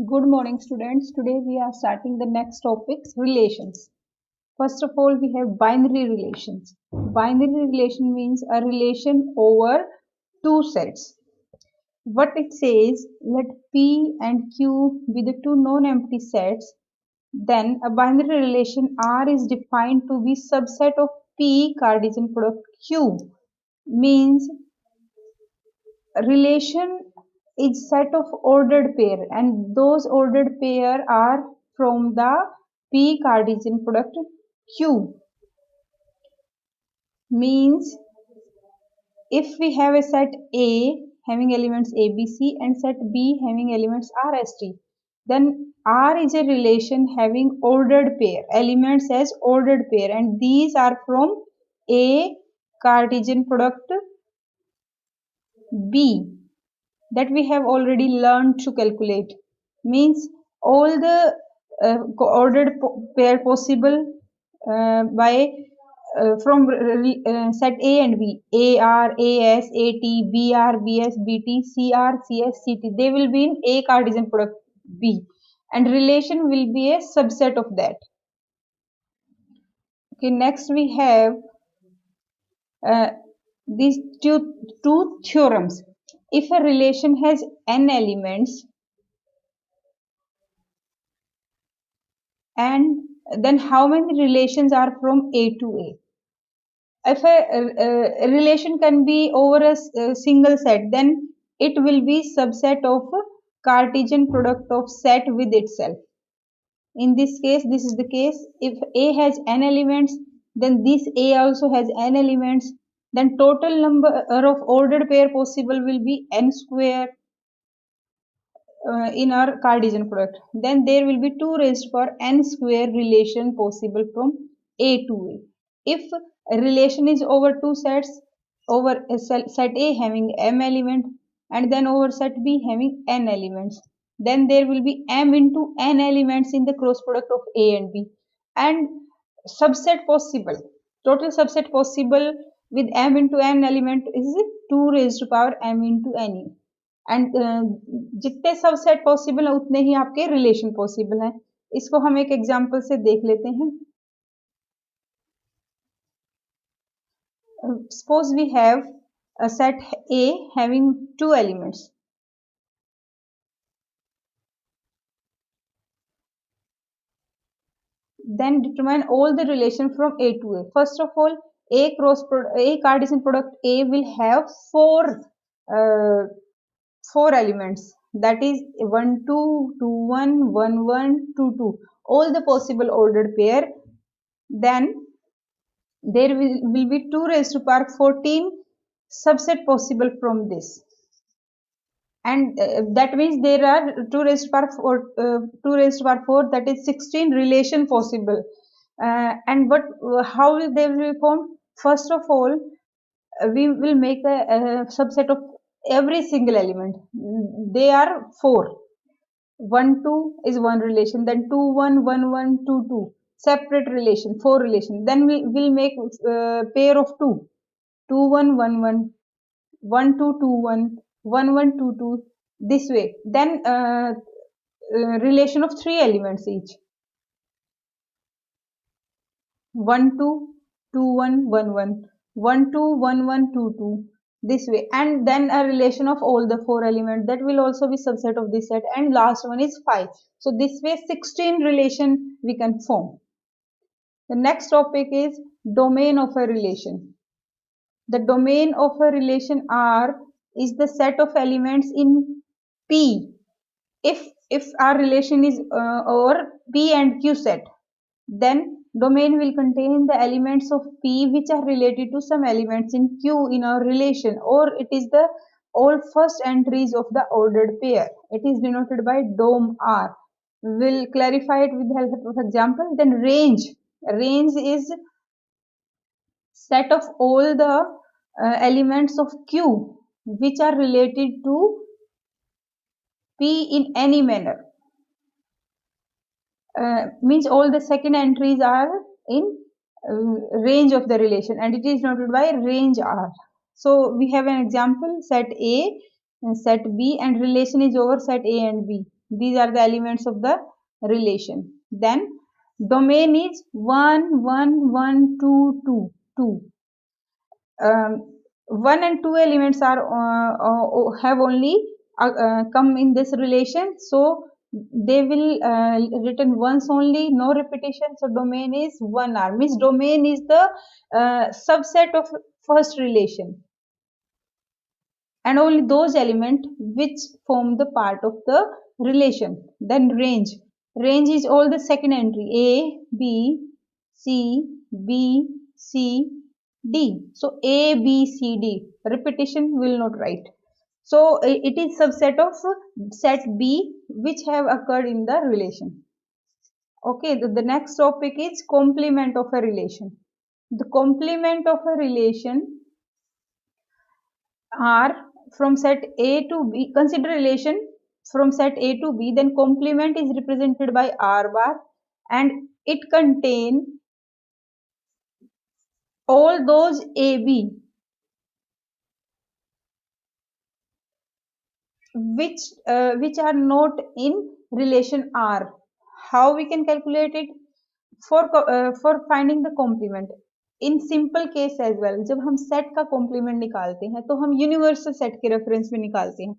Good morning, students. Today we are starting the next topics, relations. First of all, we have binary relations. Binary relation means a relation over two sets. What it says, let P and Q be the two non-empty sets. Then a binary relation R is defined to be subset of P Cartesian product Q. Means relation is set of ordered pair and those ordered pair are from the P Cartesian product Q. Means if we have a set A having elements A, B, C and set B having elements R, S, T, then R is a relation having ordered pair, elements as ordered pair, and these are from A Cartesian product B that we have already learned to calculate. Means all the ordered pair possible by from set A and B, AR, AS, AT, BR, BS, BT, CR, CS, CT, they will be in A Cartesian product B and relation will be a subset of that. Okay, next we have uh, these two theorems. If a relation has n elements, and then how many relations are from A to A? If a relation can be over a single set, then it will be subset of Cartesian product of set with itself. In this case, this is the case. If A has n elements, then this A also has n elements. Then total number of ordered pair possible will be n square in our Cartesian product. Then there will be 2 raised power n square relation possible from A to A. If a relation is over two sets, over a set A having m element and then over set B having n elements, then there will be m into n elements in the cross product of A and B. And subset possible, total subset possible with m into n element is 2 raised to power m into n. And जितने subset possible है उतने ही आपके relation possible हैं. इसको हम एक example से देख लेते हैं. Suppose we have a set A having two elements. Then determine all the relation from A to A. First of all, A Cartesian product A will have four elements, that is 1 2 2 1 1 1 2 2, all the possible ordered pair. Then there will be 2 raised to power 14 subset possible from this, and that means there are 2 raised to power 2 raised to power 4, that is 16 relation possible. And what how will they will be formed? First of all, we will make a subset of every single element. They are 4. 1 2 is one relation, then 2 1 1 1 2 2 separate relation, 4 relation. Then we will make pair of 2, 2 1 1 1 1 2 2 1 1 1 2 2, this way. Then relation of 3 elements each, 1 2 2 1 1 1 1 2 1 1 2 2, this way. And then a relation of all the 4 elements, that will also be subset of this set, and last one is 5. So this way 16 relation we can form. The next topic is domain of a relation. The domain of a relation R is the set of elements in P. If our relation is over P and Q set, then domain will contain the elements of P which are related to some elements in Q in our relation, or it is the all first entries of the ordered pair. It is denoted by dom R. We'll clarify it with the help of example. Then range is set of all the elements of Q which are related to P in any manner. Means all the second entries are in range of the relation, and it is denoted by range R. So we have an example, set A and set B, and relation is over set A and B. These are the elements of the relation. Then domain is 1 1 1 2 2 2. 1 and 2 elements are have only come in this relation, so they will written once only, no repetition. So domain is 1R, means domain is the subset of first relation, and only those elements which form the part of the relation. Then range is all the second entry, A, B, C, B, C, D. So A, B, C, D, repetition will not write. So it is subset of set B which have occurred in the relation. Okay, the next topic is complement of a relation. The complement of a relation are from set A to B. Consider relation from set A to B, then complement is represented by R bar, and it contain all those AB which are not in relation R. How we can calculate it? For finding the complement in simple case as well, जब हम set का complement निकालते हैं तो हम universal set के reference में निकालते हैं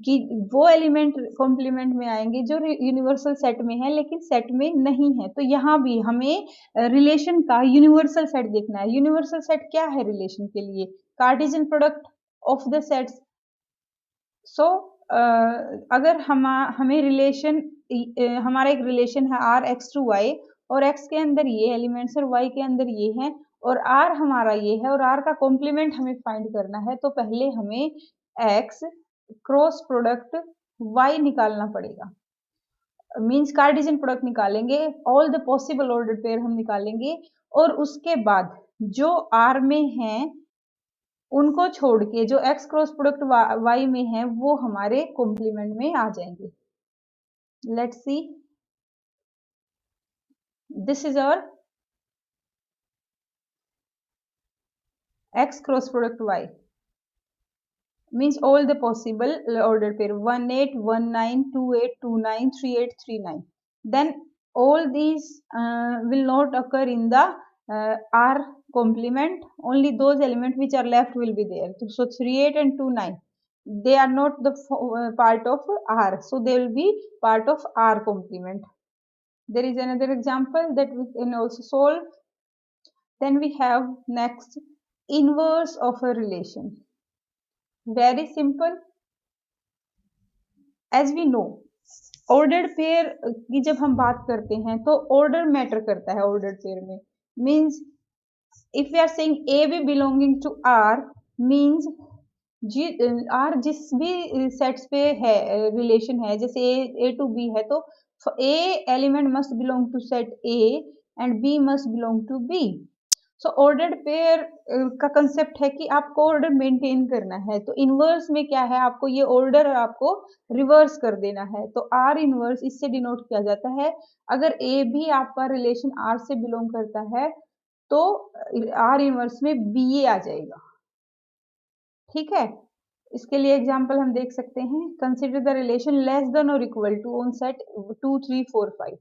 कि वो एलिमेंट कॉम्प्लीमेंट में आएंगे जो यूनिवर्सल सेट में है लेकिन सेट में नहीं है। तो यहाँ भी हमें रिलेशन का यूनिवर्सल सेट देखना है। यूनिवर्सल सेट क्या है रिलेशन के लिए? Cartesian product of the sets. So अगर हमें रिलेशन हमारा एक रिलेशन है आर एक्स टू वाई, और x के अंदर ये एलिमेंट्स और y के अंदर ये हैं, और r हमारा ये है, और r का कॉम्प्लीमेंट हमें फाइंड करना है, तो पहले हमें x क्रॉस प्रोडक्ट y निकालना पड़ेगा। मीन्स कार्टेशियन प्रोडक्ट निकालेंगे, all the possible order pair हम निकालेंगे, और उसके बाद जो r में हैं उनको छोड़ के जो x क्रॉस प्रोडक्ट y में है वो हमारे कॉम्प्लीमेंट में आ जाएंगे। Let's see, this is our x cross product y, means all the possible ordered pair 1 8 1 9 2 8 2 9 3 8 3 9. Then all these will not occur in the R complement, only those elements which are left will be there. So 3 8 and 2 9, they are not the part of R, so they will be part of R complement. There is another example that we can also solve. Then we have next inverse of a relation. Very simple. As we know, ordered pair की जब हम बात करते हैं तो order matter करता है ordered pair में. Means if we are saying AB belonging to R, means R जिस भी सेट्स पे है रिलेशन है, जैसे A to B है, तो A element must belong to set A and B must belong to B. So ordered pair का concept है कि आपको ऑर्डर मेंटेन करना है, तो इनवर्स में क्या है, आपको ये ऑर्डर आपको रिवर्स कर देना है। तो आर इनवर्स इससे डिनोट किया जाता है। अगर ए भी आपका रिलेशन आर से बिलोंग करता है तो आर इनवर्स में बी ए आ जाएगा। ठीक है, इसके लिए एग्जांपल हम देख सकते हैं। Consider the relation less than और इक्वल टू ऑन सेट 2 3 4 5।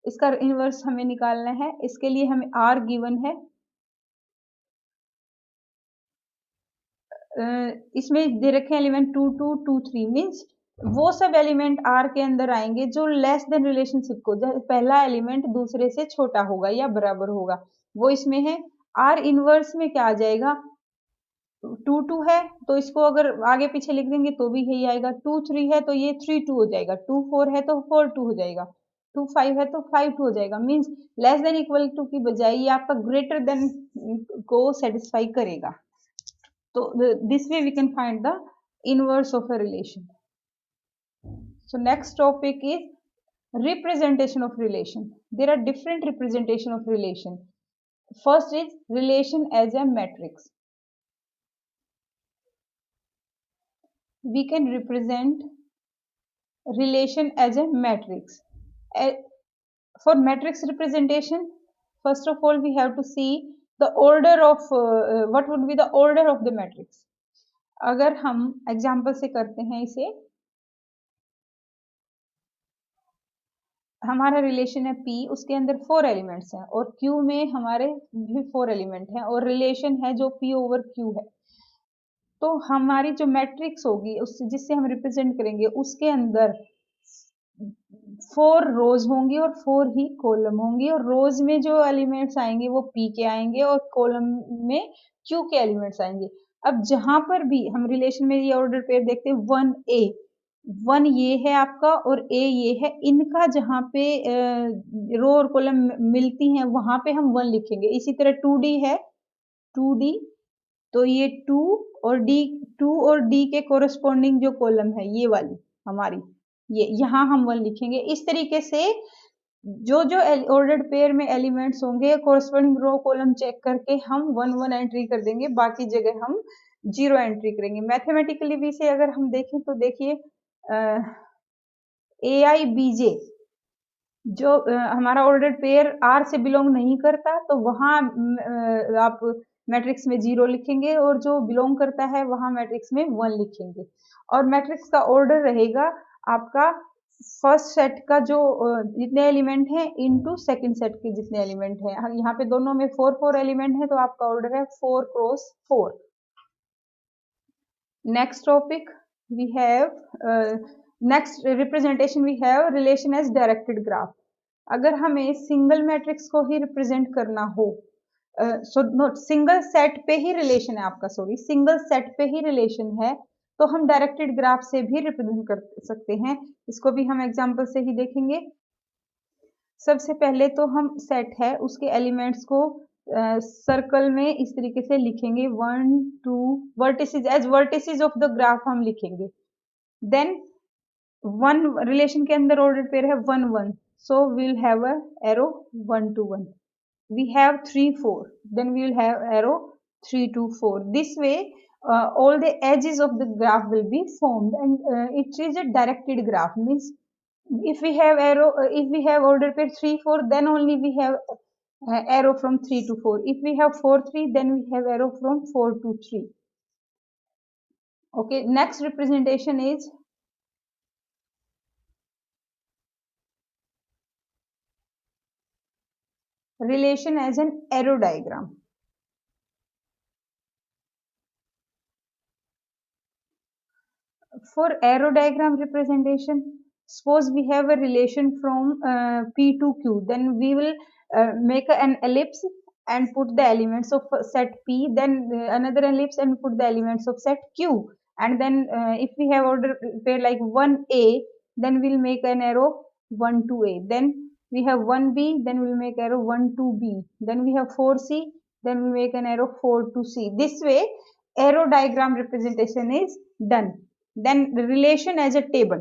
इसका इनवर्स हमें निकालना है। इसके लिए हमें आर गिवन है, इसमें दे रखे एलिमेंट 2 2 2 3, मीन्स वो सब एलिमेंट आर के अंदर आएंगे जो लेस देन रिलेशनशिप को, पहला एलिमेंट दूसरे से छोटा होगा या बराबर होगा, वो इसमें है। आर इनवर्स में क्या आ जाएगा, 2 2 है तो इसको अगर आगे पीछे लिख देंगे तो भी यही आएगा। 2 3 है तो ये 3 2 हो जाएगा। 2 4 है तो 4 2 हो जाएगा। 2 5 है तो 5 2 हो जाएगा। Means less than equal to की बजाय ये आपका ग्रेटर देन को सेटिस्फाई करेगा। So this way we can find the inverse of a relation. So next topic is representation of relation. There are different representation of relation. First is relation as a matrix. We can represent relation as a matrix. For matrix representation, first of all we have to see the order of what would be the order of the matrix. अगर हम example से करते हैं इसे, हमारा relation है P, उसके अंदर 4 एलिमेंट्स हैं और Q में हमारे भी 4 एलिमेंट हैं और रिलेशन है जो P ओवर Q है। तो हमारी जो मैट्रिक्स होगी उससे जिससे हम रिप्रेजेंट करेंगे उसके अंदर 4 रोज होंगी और 4 ही कॉलम होंगी और रोज में जो एलिमेंट्स आएंगे वो P के आएंगे और कॉलम में Q के एलिमेंट्स आएंगे। अब जहां पर भी हम रिलेशन में ये ऑर्डर पेयर देखते हैं 1A, 1 ये है आपका और A ये है, इनका जहां पे रो और कॉलम मिलती हैं वहां पे हम 1 लिखेंगे। इसी तरह 2D है, 2D, तो ये 2 और D के कोरस्पॉन्डिंग जो कॉलम है ये वाली हमारी, ये यहाँ हम 1 लिखेंगे। इस तरीके से जो जो ऑर्डर्ड पेयर में एलिमेंट्स होंगे कोरस्पॉन्डिंग रो कॉलम चेक करके हम 1 1 एंट्री कर देंगे, बाकी जगह हम 0 एंट्री करेंगे। मैथमेटिकली भी से अगर हम देखें तो देखिए AIBJ जो हमारा ऑर्डर्ड पेयर R से बिलोंग नहीं करता तो वहां आप मैट्रिक्स में 0 लिखेंगे और जो बिलोंग करता है वहां मैट्रिक्स में 1 लिखेंगे। और मैट्रिक्स का ऑर्डर रहेगा आपका फर्स्ट सेट का जो जितने एलिमेंट हैं इनटू सेकंड सेट के जितने एलिमेंट हैं। यहाँ पे दोनों में 4 4 एलिमेंट है तो आपका ऑर्डर है 4 cross 4। Next topic we have next representation we have relation as directed graph. अगर हमें सिंगल मैट्रिक्स को ही रिप्रेजेंट करना हो, सिंगल सेट पे ही रिलेशन है आपका, सिंगल सेट पे ही रिलेशन है तो हम डायरेक्टेड ग्राफ से भी रिप्रेजेंट कर सकते हैं। इसको भी हम एग्जांपल से ही देखेंगे। सबसे पहले तो हम सेट है उसके एलिमेंट्स को सर्कल में इस तरीके से लिखेंगे 1 2 vertices, as vertices of the graph हम लिखेंगे। देन 1 रिलेशन के अंदर ऑर्डर पेयर है 1 1, so we'll have a arrow 1 to 1. We have 3 4, then we will have arrow 3 to 4. This way all the edges of the graph will be formed and it is a directed graph, means if we have arrow if we have order pair 3 4 then only we have arrow from 3 to 4. If we have 4 3 then we have arrow from 4 to 3. Okay, next representation is relation as an arrow diagram. For arrow diagram representation, suppose we have a relation from P to Q, then we will make an ellipse and put the elements of set P, then another ellipse and put the elements of set Q, and then if we have order pair like 1A, then we'll make an arrow 1 to A, then we have 1B, then we'll make arrow 1 to B, then we have 4C, then we make an arrow 4 to C. This way arrow diagram representation is done. Then relation as a table,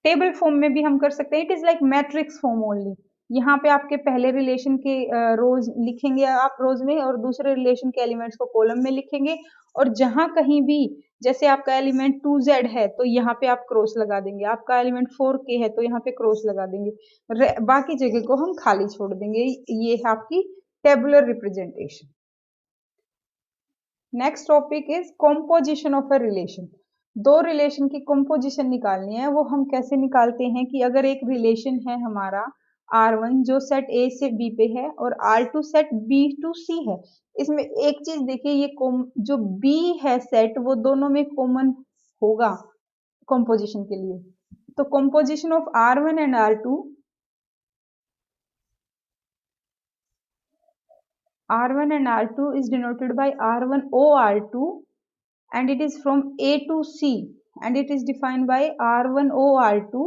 table form में भी हम कर सकते हैं। It is like matrix form only. यहाँ पे आपके पहले रिलेशन के रोज लिखेंगे आप रोज में और दूसरे रिलेशन के एलिमेंट्स को कॉलम में लिखेंगे और जहां कहीं भी जैसे आपका एलिमेंट 2Z है तो यहाँ पे आप क्रॉस लगा देंगे, आपका एलिमेंट 4K है तो यहाँ पे क्रॉस लगा देंगे, बाकी जगह को हम खाली छोड़ देंगे। ये है आपकी tabular representation. Next topic is composition of a relation. दो रिलेशन की कॉम्पोजिशन निकालनी है। वो हम कैसे निकालते हैं कि अगर एक रिलेशन है हमारा R1 जो सेट A से B पे है और R2 set B to C है, इसमें एक चीज देखिए, ये जो B है सेट वो दोनों में कॉमन होगा कॉम्पोजिशन के लिए। तो composition of R1 and R2, R1 and R2 is denoted by R1 OR2 and it is from A to C and it is defined by R1 OR2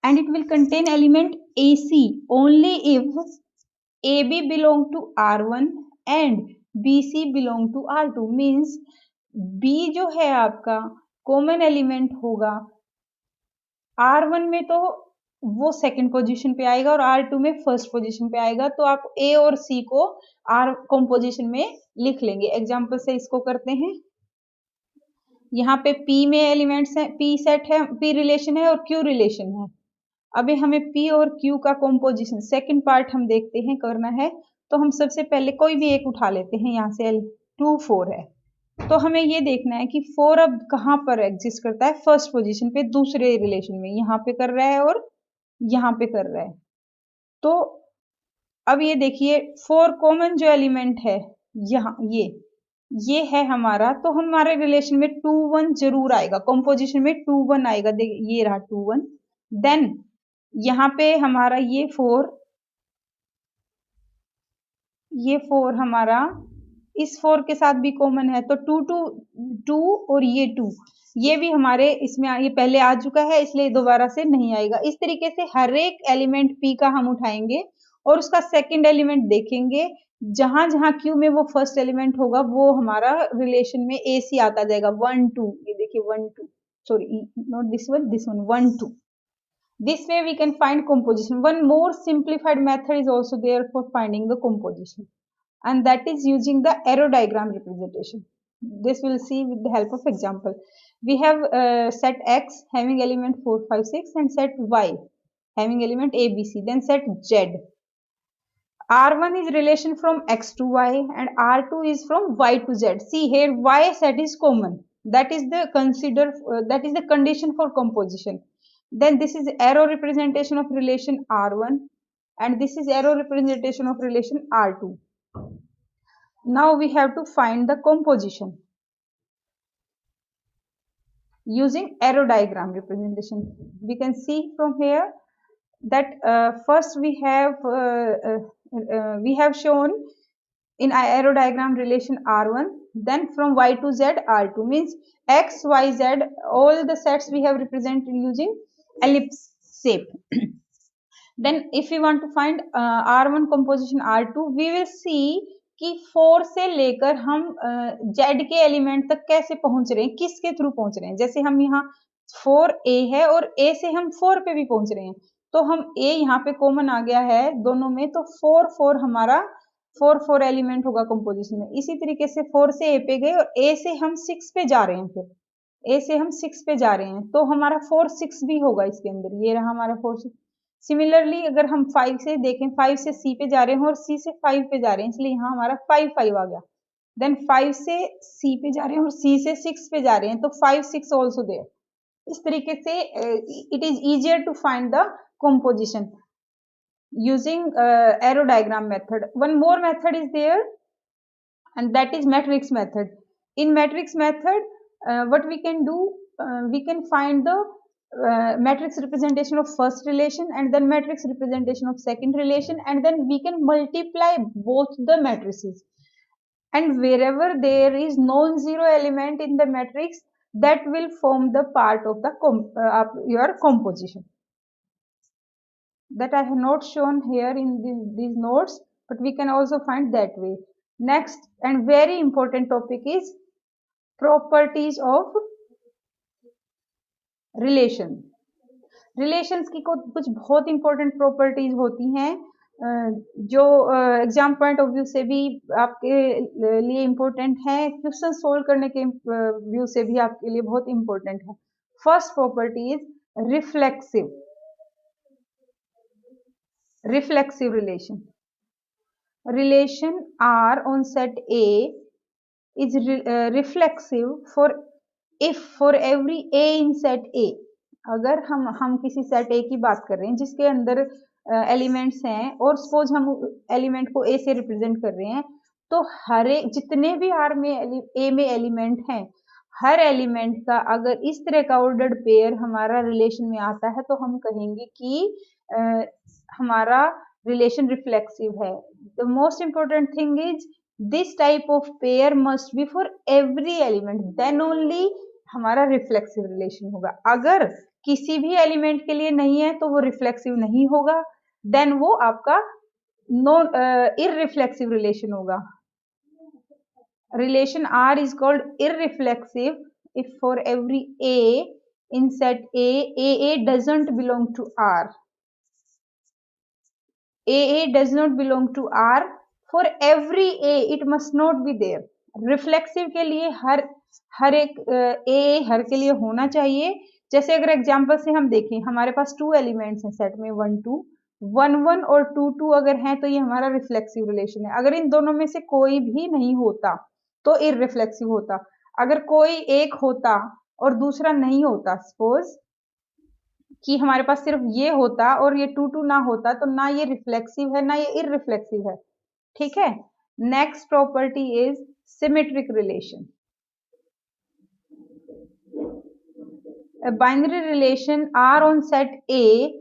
and it will contain element AC only if AB belong to R1 and BC belong to R2, means B जो है आपका common element होगा R1 में तो वो second position पे आएगा और R2 में फर्स्ट पोजीशन पे आएगा, तो आप A और C को R कॉम्पोजिशन में लिख लेंगे। एग्जांपल से इसको करते हैं। यहाँ पे P में एलिमेंट्स हैं, P सेट है, P रिलेशन है और Q रिलेशन है। अभी हमें P और Q का कॉम्पोजिशन सेकंड पार्ट हम देखते हैं करना है। तो हम सबसे पहले कोई भी एक उठा लेते हैं। यहाँ से 2 4 है तो हमें ये देखना है कि 4 अब कहाँ पर एग्जिस्ट करता है, फर्स्ट पोजीशन पे दूसरे रिलेशन में यहाँ पे कर रहा है और यहाँ पे कर रहा है। तो अब ये देखिए 4 कॉमन जो एलिमेंट है यहाँ ये है हमारा, तो हमारे रिलेशन में 2 1 जरूर आएगा, कंपोजिशन में 2 1 आएगा। देखिए ये रहा 2 1, देन यहाँ पे हमारा ये 4 हमारा इस 4 के साथ भी कॉमन है, तो 2 2 2 और ये 2 ये भी हमारे इसमें ये पहले आ चुका है, इसलिए दोबारा से नहीं आएगा। इस तरीके से हर एक एलिमेंट P का हम उठाएंगे और उसका सेकंड एलिमेंट देखेंगे, जहां जहां Q में वो फर्स्ट एलिमेंट होगा वो हमारा रिलेशन में AC आता जाएगा 1 2। ये देखिए 1 2, sorry not this one, 1 2। This way we can find composition. One more simplified method is also there for finding the composition, and that is using the arrow diagram representation. This we'll see with the help of example. We have set X having element 4 5 6 and set Y having element A B C, then set Z. R1 is relation from X to Y and R2 is from Y to Z. See here Y set is common. That is the that is the condition for composition. Then this is arrow representation of relation R1 and this is arrow representation of relation R2. Now we have to find the composition using arrow diagram representation. We can see from here that first we have shown in arrow diagram relation R1, then from Y to Z R2, means X, Y, Z, all the sets we have represented using ellipse shape. Then if we want to find R1 composition R2, we will see कि 4 से लेकर हम Z के element तक कैसे पहुंच रहे हैं, किसके थ्रू पहुंच रहे हैं। जैसे हम यहाँ 4A है और A से हम 4 पे भी पहुंच रहे हैं, तो हम A यहाँ पे कॉमन आ गया है दोनों में, तो 4 4 हमारा 4 4 एलिमेंट होगा कंपोजिशन में। इसी तरीके से 4 से A पे गए और A से हम 6 पे जा रहे हैं, फिर A से हम 6 पे जा रहे हैं, तो हमारा 4 6 भी होगा इसके अंदर। ये रहा हमारा 4 6। सिमिलरली अगर हम 5 से देखें, 5 से C पे जा रहे हैं और C से 5 पे जा रहे हैं, इसलिए यहाँ हमारा 5 5 आ गया। देन 5 से C पे जा रहे हैं और C से 6 पे जा रहे हैं, तो 5 6 ऑल्सो देयर। इस तरीके से it is easier to find the composition using arrow diagram method. One more method is there, and that is matrix method. In matrix method, what we can do, we can find the matrix representation of first relation and then matrix representation of second relation, and then we can multiply both the matrices, and wherever there is non-zero element in the matrix, that will form the part of the your composition. That I have not shown here in these notes, but we can also find that way. Next and very important topic is properties of relation. Relations की कुछ बहुत important properties होती हैं, जो exam point of view से भी आपके लिए इम्पोर्टेंट है, क्वेश्चन सोल्व करने के व्यू से भी आपके लिए बहुत इम्पोर्टेंट है। First property is reflexive relation. Relation R on set A is reflexive for every A in set A. अगर हम किसी सेट A की बात कर रहे हैं जिसके अंदर एलिमेंट्स हैं और सपोज हम एलिमेंट को A से रिप्रेजेंट कर रहे हैं, तो हर एक जितने भी R में A में एलिमेंट हैं, हर एलिमेंट का अगर इस तरह का ऑर्डर्ड पेयर हमारा रिलेशन में आता है, तो हम कहेंगे कि हमारा रिलेशन रिफ्लेक्सिव है। The most important thing is this type of pair must be for every element, then only हमारा रिफ्लेक्सिव रिलेशन होगा। अगर किसी भी एलिमेंट के लिए नहीं है तो वो रिफ्लेक्सिव नहीं होगा, देन वो आपका नॉन इररिफ्लेक्सिव रिलेशन होगा। Relation R is called irreflexive if for every A in set AA doesn't belong to R. AA does not belong to R. For every A it must not be there. Reflexive के लिए हर एक A हर के लिए होना चाहिए। जैसे अगर example से हम देखें, हमारे पास 2 एलिमेंट्स हैं सेट में 1 2, 1 1 और 2 2 अगर हैं तो ये हमारा रिफ्लेक्सिव रिलेशन है। अगर इन दोनों में से कोई भी नहीं होता तो इररिफ्लेक्सिव होता। अगर कोई एक होता और दूसरा नहीं होता, सपोज कि हमारे पास सिर्फ ये होता और ये 2 ना होता तो ना ये रिफ्लेक्सिव है ना ये इररिफ्लेक्सिव है। ठीक है। Next property is symmetric relation. A binary relation R on set A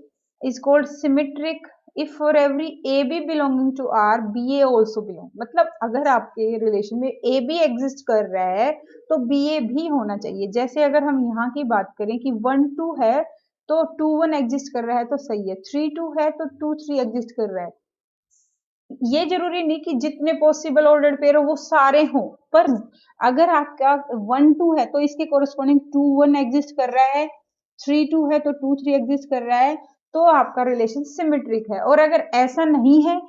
is called symmetric if for every AB belonging to R BA also belong। मतलब अगर आपके रिलेशन में AB एग्जिस्ट कर रहा है तो BA भी होना चाहिए। जैसे अगर हम यहाँ की बात करें कि 1 2 है तो 2 1 एग्जिस्ट कर रहा है तो सही है, 3 2 है तो 2 3 एग्जिस्ट कर रहा है। ये जरूरी नहीं कि जितने पॉसिबल ऑर्डर्ड पेयर हो वो सारे हों, पर अगर आपका 1 2 है तो इसके कोरस्पॉन्डिंग 2 1 एग्जिस्ट कर रहा है, 3 2 है तो 2 3 एग्जिस्ट कर रहा है, तो आपका रिलेशन सिमेट्रिक है। और अगर ऐसा नहीं है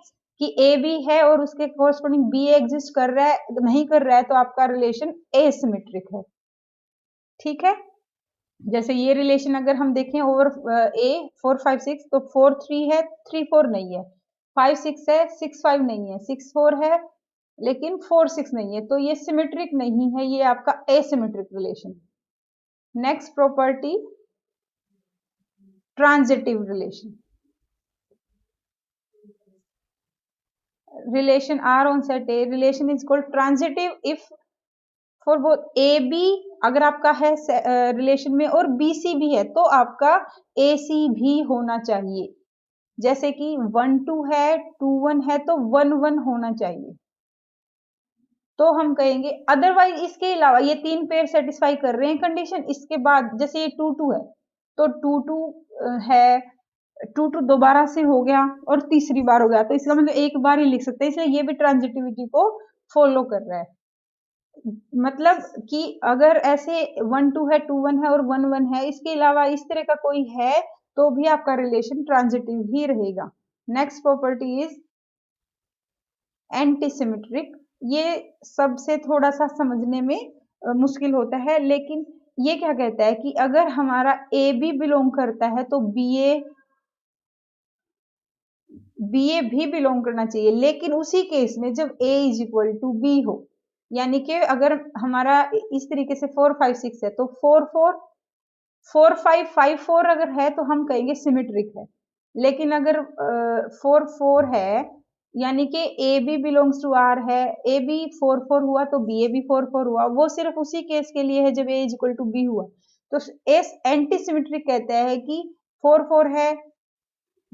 कि ए बी है और उसके कोरस्पॉन्डिंग बी एग्जिस्ट कर रहा है नहीं कर रहा है तो आपका रिलेशन एसिमेट्रिक है। ठीक है। जैसे ये रिलेशन अगर हम देखें ओवर ए 4 5 6 तो 4 3 है 3 4 नहीं है, 5 6 है 6 5 नहीं है, 6 4 है लेकिन 4 6 नहीं है, तो ये सिमेट्रिक नहीं है, ये आपका asymmetric relation. Next property transitive relation. Relation R on set A relation is called transitive if for both A B अगर आपका है रिलेशन में और बी सी भी है तो आपका ए सी भी होना चाहिए। जैसे कि 1 2 है 2 1 है तो 1 1 होना चाहिए, तो हम कहेंगे। अदरवाइज इसके अलावा ये 3 पेयर सेटिस्फाई कर रहे हैं कंडीशन, इसके बाद जैसे ये 2 2 है तो 2 2 है 2 2 दोबारा से हो गया और तीसरी बार हो गया, तो इसका मतलब एक बार ही लिख सकते हैं, इसलिए ये भी ट्रांजिटिविटी को फॉलो कर रहा है। मतलब कि अगर ऐसे 1 2 है 2 1 है और 1 1 है, इसके अलावा इस तरह का कोई है तो भी आपका रिलेशन ट्रांजिटिव ही रहेगा। Next property is antisymmetric. ये सबसे थोड़ा सा समझने में मुश्किल होता है, लेकिन ये क्या कहता है कि अगर हमारा ए बी बिलोंग करता है तो बी ए भी बिलोंग करना चाहिए, लेकिन उसी केस में जब ए इज इक्वल टू बी हो। यानी कि अगर हमारा इस तरीके से 4 5 6 है तो 4 4 4 5 5 4 अगर है तो हम कहेंगे सिमेट्रिक है, लेकिन अगर 4 4 है यानी कि A B belongs to R है, ए बी 4 4 हुआ तो बी ए भी 4 4 हुआ, वो सिर्फ उसी केस के लिए है जब ए इज इक्वल टू बी हुआ। तो एस एंटी सिमेट्रिक कहता है कि 4 4 है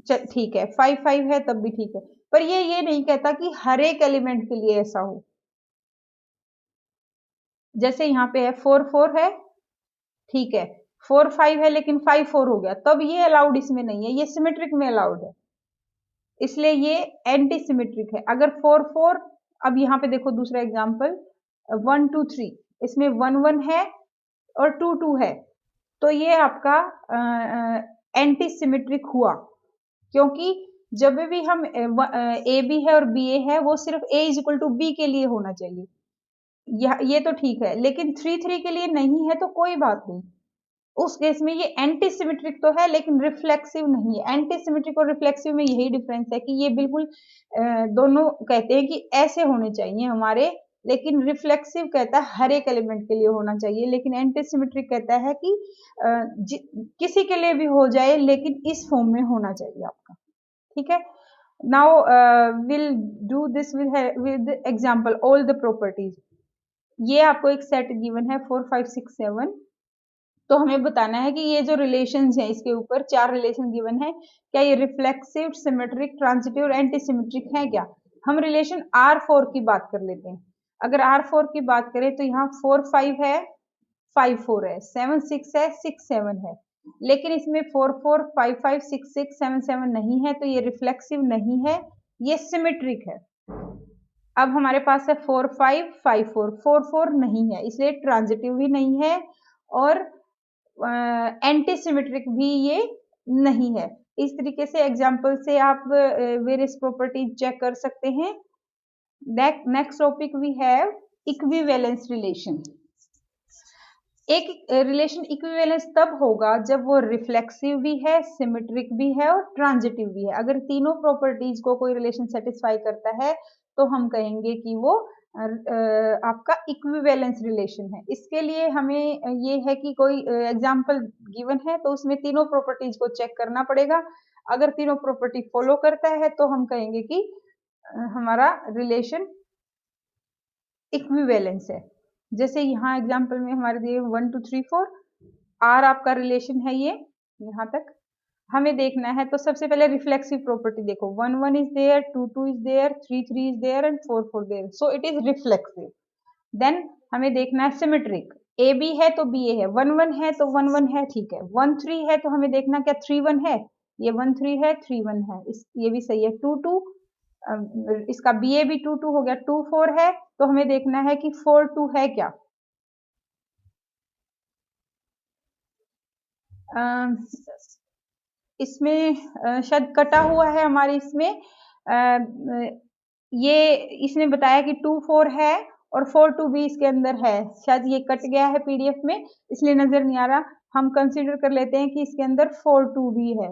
ठीक है, 5 5 है तब भी ठीक है, पर ये नहीं कहता कि हर एक एलिमेंट के लिए ऐसा हो। जैसे यहाँ पे है 4 4 है ठीक है, 4 5 है लेकिन 5 4 हो गया, तब ये अलाउड इसमें नहीं है, ये सिमेट्रिक में अलाउड है, इसलिए ये एंटी सिमेट्रिक है। अगर 4 4 अब यहाँ पे देखो दूसरा एग्जांपल 1 2 3 इसमें 1 1 है और 2 2 है, तो ये आपका एंटी सिमेट्रिक हुआ, क्योंकि जब भी हम ए बी है और बी ए है वो सिर्फ ए इज इक्वल टू बी के लिए होना चाहिए, ये तो ठीक है, लेकिन 3 3 के लिए नहीं है तो कोई बात नहीं, उस केस में ये एंटी सिमेट्रिक तो है लेकिन रिफ्लेक्सिव नहीं है। एंटी सिमेट्रिक और रिफ्लेक्सिव में यही डिफरेंस है कि ये बिल्कुल दोनों कहते हैं कि ऐसे होने चाहिए हमारे, लेकिन रिफ्लेक्सिव कहता है हर एक एलिमेंट के लिए होना चाहिए, लेकिन एंटी सिमेट्रिक कहता है कि किसी के लिए भी हो जाए लेकिन इस फॉर्म में होना चाहिए आपका। ठीक है। Now will do this with example all the properties. ये आपको एक सेट गिवन है 4 5 6 7, तो हमें बताना है कि ये जो रिलेशंस हैं इसके ऊपर 4 रिलेशन गिवन है, क्या ये रिफ्लेक्सिव सिमेट्रिक ट्रांजिटिव और एंटी सिमेट्रिक है क्या। हम रिलेशन R4 की बात कर लेते हैं। अगर R4 की बात करें तो यहाँ 4 5 है 5 4 है 7 6 है 6 7 है, लेकिन इसमें 4 4 5 5 6 6 7 7 नहीं है, तो ये रिफ्लेक्सिव नहीं है, ये सिमेट्रिक है। अब हमारे पास है 4 5 5 4 4 4 नहीं है, इसलिए ट्रांजिटिव भी नहीं है और एंटी सिमेट्रिक भी ये नहीं है। इस तरीके से एग्जाम्पल से आप वेरियस प्रॉपर्टी चेक कर सकते हैं। Next topic we have equivalence relation. एक रिलेशन इक्विवेलेंस तब होगा जब वो रिफ्लेक्सिव भी है, सिमेट्रिक भी है और ट्रांजिटिव भी है। अगर तीनों प्रॉपर्टीज को कोई रिलेशन सेटिस्फाई करता है तो हम कहेंगे कि वो आपका इक्विवेलेंस रिलेशन है। इसके लिए हमें ये है कि कोई एग्जांपल गिवन है तो उसमें तीनों प्रॉपर्टीज को चेक करना पड़ेगा। अगर तीनों प्रॉपर्टी फॉलो करता है तो हम कहेंगे कि हमारा रिलेशन इक्विवेलेंस है। जैसे यहाँ एग्जांपल में हमारे दिए 1 2 3 4 आर आपका रिलेशन है ये यहाँ तक। हमें देखना है तो सबसे पहले रिफ्लेक्सिव प्रॉपर्टी देखो 1 1 is there, 2 2 is there, 3 3 is there and 4 4 there, so it is reflexive. Then हमें देखना है सिमेट्रिक, ए बी है तो बी ए है, 1 1 है तो 1 1 है, ठीक है। 1 3 है तो हमें देखना क्या 3 1 है, ये 1 3 है 3 1 है, ये भी सही है। 2 2 इसका बी ए भी 2 2 हो गया। 2 4 है तो हमें देखना है कि 4 2 है क्या। इसमें शायद कटा हुआ है हमारे इसमें ये इसने बताया कि 2 4 है और 4 2 भी इसके अंदर है, शायद ये कट गया है पीडीएफ में इसलिए नजर नहीं आ रहा। हम कंसीडर कर लेते हैं कि इसके अंदर 4 2 भी है।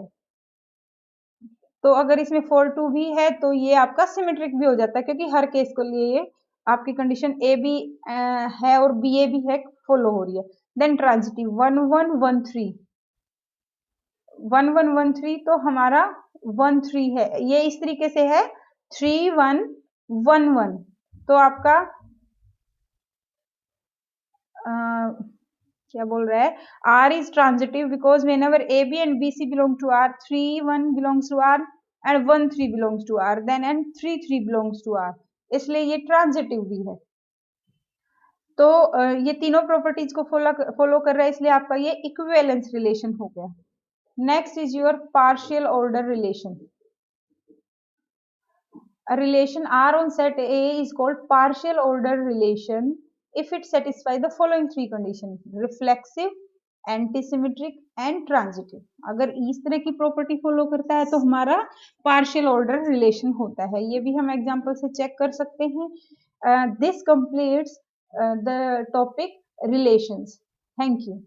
तो अगर इसमें 4 2 भी है तो ये आपका सिमेट्रिक भी हो जाता है क्योंकि हर केस के लिए ये आपकी कंडीशन ए बी है और बी ए भी है, फॉलो हो रही है। देन ट्रांजिटिव 1 1 1 3 1 1 1 3 तो हमारा 1 3 है, ये इस तरीके से है 3 1 1 1। तो आपका क्या बोल रहा है, R is transitive because whenever AB and BC belong to R, 3 1 belongs to R and 1 3 belongs to R, then and 3 3 belongs to R, इसलिए ये ट्रांजिटिव भी है। तो ये तीनों प्रॉपर्टीज को फॉलो कर रहा है इसलिए आपका ये इक्विवेलेंस रिलेशन हो गया। Next is your partial order relation. A relation R on set A is called partial order relation if it satisfies the following three conditions: reflexive, antisymmetric and transitive। अगर इस तरह की प्रॉपर्टी फॉलो करता है तो हमारा पार्शियल ऑर्डर रिलेशन होता है। ये भी हम एग्जांपल से चेक कर सकते हैं। This completes the topic relations. Thank you.